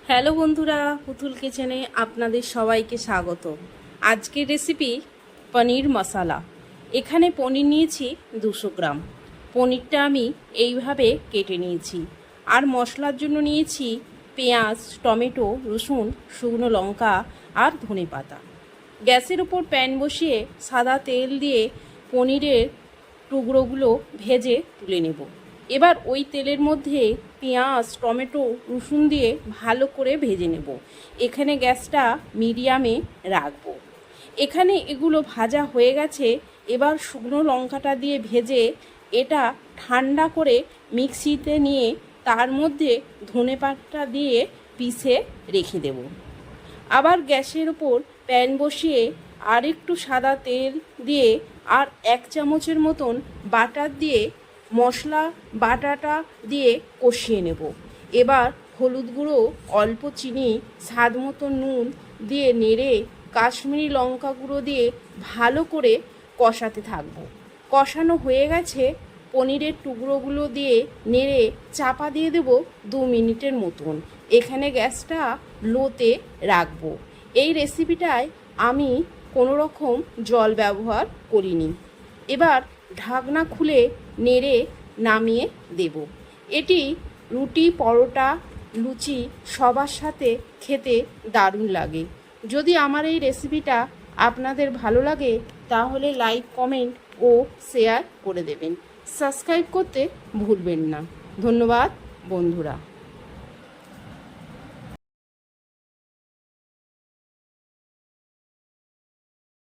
Hello বন্ধুরা, পুতুল কিচেনে আপনাদের সবাইকে স্বাগত। আজকের রেসিপি পনির মশলা। এখানে পনির নিয়েছি 200 গ্রাম। পনিরটা আমি এইভাবে কেটে নিয়েছি। আর মশলার জন্য নিয়েছি পেঁয়াজ, টমেটো, রসুন, শুকনো লঙ্কা আর ধনেপাতা। গ্যাসের উপর প্যান বসিয়ে সাদা তেল দিয়ে পনিরের টুকরোগুলো ভেজে তুলে নেব। এবার ওই তেলের মধ্যে পেঁয়াজ, টমেটো, রসুন দিয়ে ভালো করে ভেজে নেব। এখানে গ্যাসটা মিডিয়ামে রাখবো। এখানে এগুলো ভাজা হয়ে গেছে। এবার শুকনো লঙ্কাটা দিয়ে ভেজে এটা ঠান্ডা করে মিক্সিতে নিয়ে তার মধ্যে ধনেপাতা দিয়ে পিষে রেখে দেব। আবার গ্যাসের ওপর প্যান বসিয়ে আর একটু সাদা তেল দিয়ে আর 1 চামচের মতন বাটার দিয়ে মশলা বাটাটা দিয়ে কষিয়ে নেব। এবার হলুদ গুঁড়ো, অল্প চিনি, স্বাদ মতো নুন দিয়ে নেড়ে কাশ্মীরি লঙ্কা গুঁড়ো দিয়ে ভালো করে কষাতে থাকব। কষানো হয়ে গেছে। পনিরের টুকরোগুলো দিয়ে নেড়ে চাপা দিয়ে দেব 2 মিনিটের মতন। এখানে গ্যাসটা লোতে রাখবো। এই রেসিপিটায় আমি কোনো রকম জল ব্যবহার করিনি। এবার ঢাকনা খুলে নেড়ে নামিয়ে দেব। এটি রুটি, পরোটা, লুচি সবার সাথে খেতে দারুণ লাগে। যদি আমার এই রেসিপিটা আপনাদের ভালো লাগে তাহলে লাইক, কমেন্ট ও শেয়ার করে দেবেন। সাবস্ক্রাইব করতে ভুলবেন না। ধন্যবাদ বন্ধুরা।